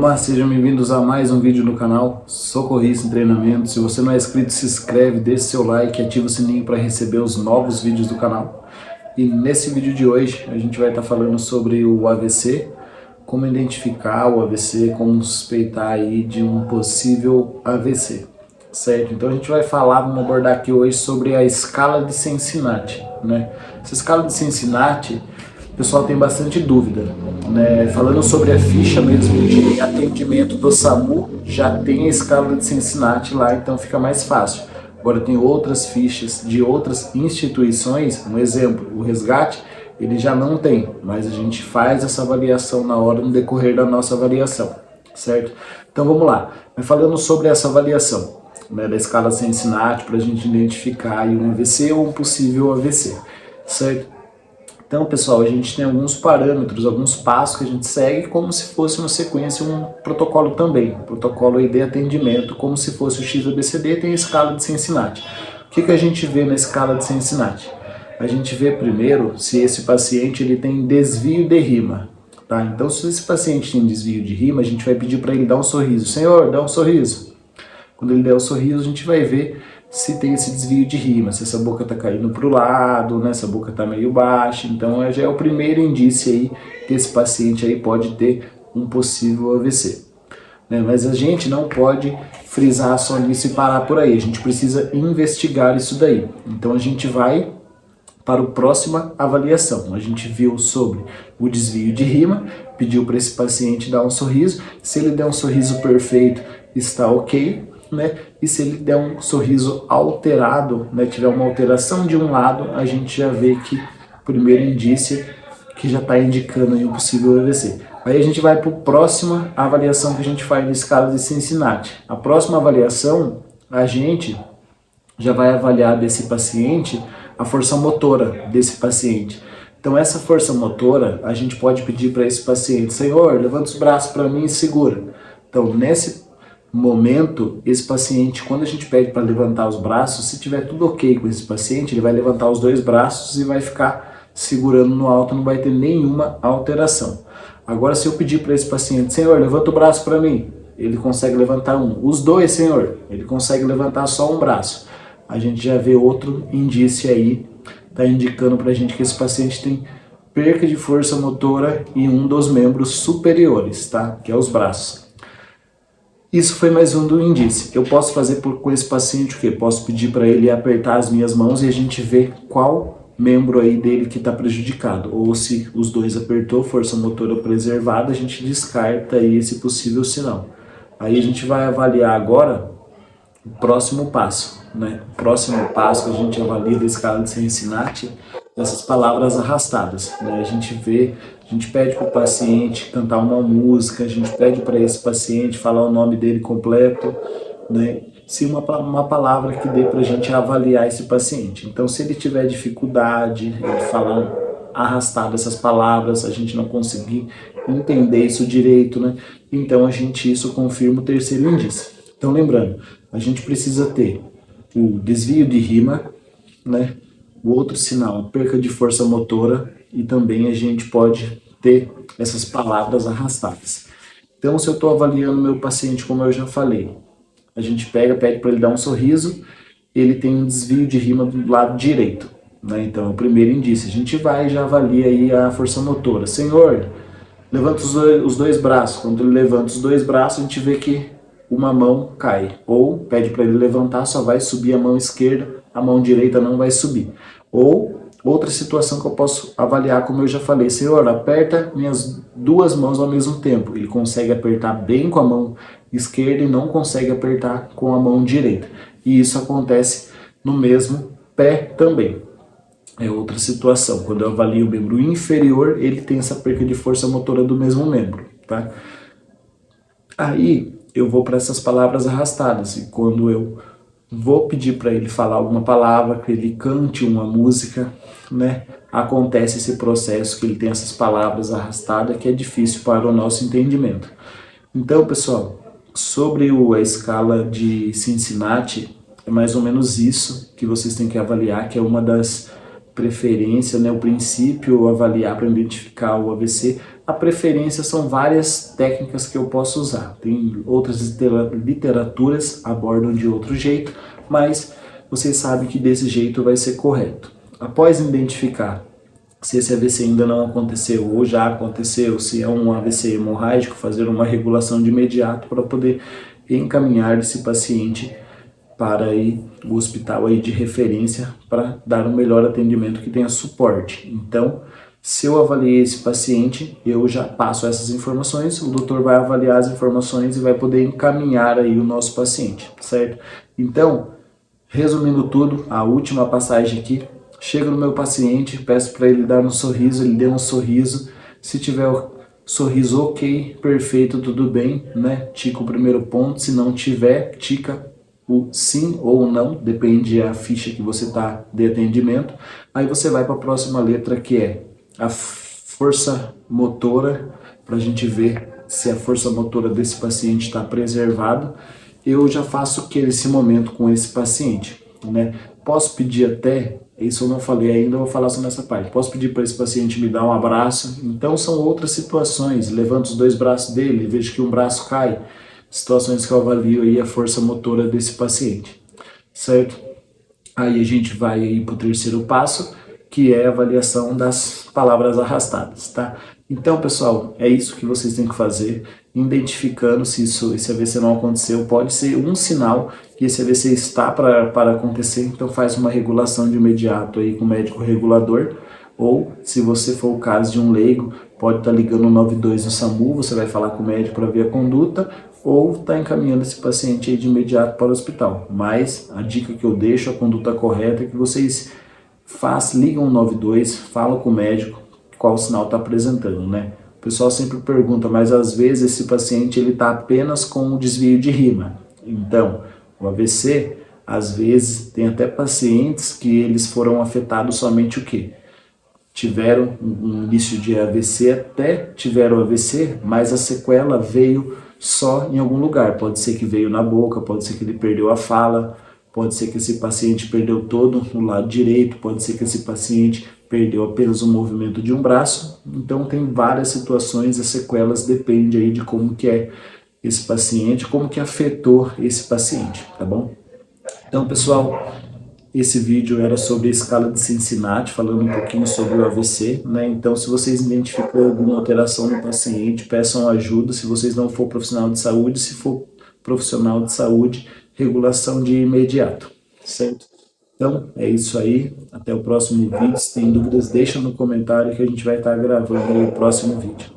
turma, sejam bem-vindos a mais um vídeo no canal Socorrista em Treinamento. Se você não é inscrito, se inscreve, deixe seu like e ativa o sininho para receber os novos vídeos do canal. E nesse vídeo de hoje a gente vai estar falando sobre o AVC, como identificar o AVC, como suspeitar aí de um possível AVC, certo? Então a gente vai vamos abordar aqui hoje sobre a escala de Cincinnati, né? Essa escala de Cincinnati, o pessoal tem bastante dúvida, né? Falando sobre a ficha mesmo de atendimento do SAMU, já tem a escala de Cincinnati lá, então fica mais fácil. Agora tem outras fichas de outras instituições, um exemplo, o resgate, ele já não tem, mas a gente faz essa avaliação na hora, no decorrer da nossa avaliação, certo? Então vamos lá, falando sobre essa avaliação, né, da escala Cincinnati, para a gente identificar aí um AVC ou um possível AVC, certo? Então, pessoal, a gente tem alguns parâmetros, alguns passos que a gente segue como se fosse uma sequência, um protocolo também. Um protocolo aí de atendimento, como se fosse o XABCD, tem a escala de Cincinnati. O que a gente vê na escala de Cincinnati? A gente vê primeiro se esse paciente ele tem desvio de rima. Tá? Então, se esse paciente tem desvio de rima, a gente vai pedir para ele dar um sorriso. Senhor, dá um sorriso. Quando ele der o sorriso, a gente vai ver se tem esse desvio de rima, se essa boca está caindo para o lado, né, se a boca está meio baixa. Então já é o primeiro indício aí que esse paciente aí pode ter um possível AVC. Né? Mas a gente não pode frisar só nisso e parar por aí, a gente precisa investigar isso daí. Então a gente vai para a próxima avaliação. A gente viu sobre o desvio de rima, pediu para esse paciente dar um sorriso, se ele der um sorriso perfeito, está ok. Né? E se ele der um sorriso alterado, né, tiver uma alteração de um lado, a gente já vê que o primeiro indício que já está indicando aí um possível AVC. Aí a gente vai para a próxima avaliação que a gente faz na escala de Cincinnati. A próxima avaliação, a gente já vai avaliar desse paciente a força motora desse paciente. Então essa força motora, a gente pode pedir para esse paciente: Senhor, levanta os braços para mim e segura. Então nesse momento, esse paciente, quando a gente pede para levantar os braços, se tiver tudo ok com esse paciente, ele vai levantar os dois braços e vai ficar segurando no alto, não vai ter nenhuma alteração. Agora, se eu pedir para esse paciente: Senhor, levanta o braço para mim, ele consegue levantar um. Os dois, Senhor, ele consegue levantar só um braço. A gente já vê outro indício aí, tá indicando para a gente que esse paciente tem perca de força motora em um dos membros superiores, tá? Que é os braços. Isso foi mais um do indício. Eu posso fazer com esse paciente o quê? Posso pedir para ele apertar as minhas mãos e a gente vê qual membro aí dele que está prejudicado. Ou se os dois apertou, força motora preservada, a gente descarta aí esse possível sinal. Aí a gente vai avaliar agora o próximo passo, né? O próximo passo que a gente avalia da escala de Cincinnati, essas palavras arrastadas, né? A gente pede para o paciente cantar uma música, a gente pede para esse paciente falar o nome dele completo, né? Se uma palavra que dê para a gente avaliar esse paciente. Então, se ele tiver dificuldade de falar arrastado essas palavras, a gente não conseguir entender isso direito, né? Então isso confirma o terceiro indício. Então, lembrando, a gente precisa ter o desvio de rima, né? O outro sinal, a perca de força motora, e também a gente pode ter essas palavras arrastadas. Então, se eu estou avaliando meu paciente, como eu já falei, a gente pede para ele dar um sorriso, ele tem um desvio de rima do lado direito, né? Então, é o primeiro indício. A gente vai e já avalia aí a força motora. Senhor, levanta os dois braços. Quando ele levanta os dois braços, a gente vê que uma mão cai. Ou pede para ele levantar, só vai subir a mão esquerda, a mão direita não vai subir. Ou outra situação que eu posso avaliar, como eu já falei: Senhor, aperta minhas duas mãos ao mesmo tempo. Ele consegue apertar bem com a mão esquerda e não consegue apertar com a mão direita. E isso acontece no mesmo pé também. É outra situação. Quando eu avalio o membro inferior, ele tem essa perca de força motora do mesmo membro, tá? Aí eu vou para essas palavras arrastadas, e quando eu vou pedir para ele falar alguma palavra, que ele cante uma música, né? Acontece esse processo que ele tem essas palavras arrastadas, que é difícil para o nosso entendimento. Então, pessoal, sobre a escala de Cincinnati, é mais ou menos isso que vocês têm que avaliar, que é uma das preferência, né, o princípio avaliar para identificar o AVC. A preferência são várias técnicas que eu posso usar. Tem outras literaturas abordam de outro jeito, mas vocês sabem que desse jeito vai ser correto. Após identificar se esse AVC ainda não aconteceu ou já aconteceu, se é um AVC hemorrágico, fazer uma regulação de imediato para poder encaminhar esse paciente para aí, o hospital aí de referência para dar um melhor atendimento que tenha suporte. Então, se eu avaliei esse paciente, eu já passo essas informações, o doutor vai avaliar as informações e vai poder encaminhar aí o nosso paciente, certo? Então, resumindo tudo, a última passagem aqui, chego no meu paciente, peço para ele dar um sorriso, ele deu um sorriso, se tiver o sorriso ok, perfeito, tudo bem, né? Tica o primeiro ponto, se não tiver, tica o sim ou não, depende da ficha que você está de atendimento. Aí você vai para a próxima letra, que é a força motora, para a gente ver se a força motora desse paciente está preservado. Eu já faço esse momento com esse paciente, né? Posso pedir até, isso eu não falei ainda, eu vou falar só nessa parte. Posso pedir para esse paciente me dar um abraço. Então são outras situações. Levanto os dois braços dele, vejo que um braço cai. Situações que eu avalio aí a força motora desse paciente, certo? Aí a gente vai para o terceiro passo, que é a avaliação das palavras arrastadas, tá? Então, pessoal, é isso que vocês têm que fazer, identificando se esse AVC não aconteceu, pode ser um sinal que esse AVC está para acontecer, então faz uma regulação de imediato aí com o médico regulador, ou se você for o caso de um leigo, pode estar ligando o 92 no SAMU, você vai falar com o médico para ver a conduta, ou está encaminhando esse paciente aí de imediato para o hospital. Mas a dica que eu deixo, a conduta correta, é que vocês ligam o 92, falam com o médico qual sinal está apresentando, né? O pessoal sempre pergunta, mas às vezes esse paciente ele está apenas com um desvio de rima. Então, o AVC, às vezes, tem até pacientes que eles foram afetados somente o quê? Tiveram um início de AVC, até tiveram AVC, mas a sequela veio só em algum lugar. Pode ser que veio na boca, pode ser que ele perdeu a fala, pode ser que esse paciente perdeu todo o lado direito, pode ser que esse paciente perdeu apenas o movimento de um braço. Então tem várias situações, as sequelas dependem aí de como que é esse paciente, como que afetou esse paciente, tá bom? Então, pessoal, esse vídeo era sobre a escala de Cincinnati, falando um pouquinho sobre o AVC, né? Então, se vocês identificam alguma alteração no paciente, peçam ajuda. Se vocês não for profissional de saúde, se for profissional de saúde, regulação de imediato, certo? Então, é isso aí. Até o próximo vídeo. Se tem dúvidas, deixa no comentário que a gente vai estar gravando aí o próximo vídeo.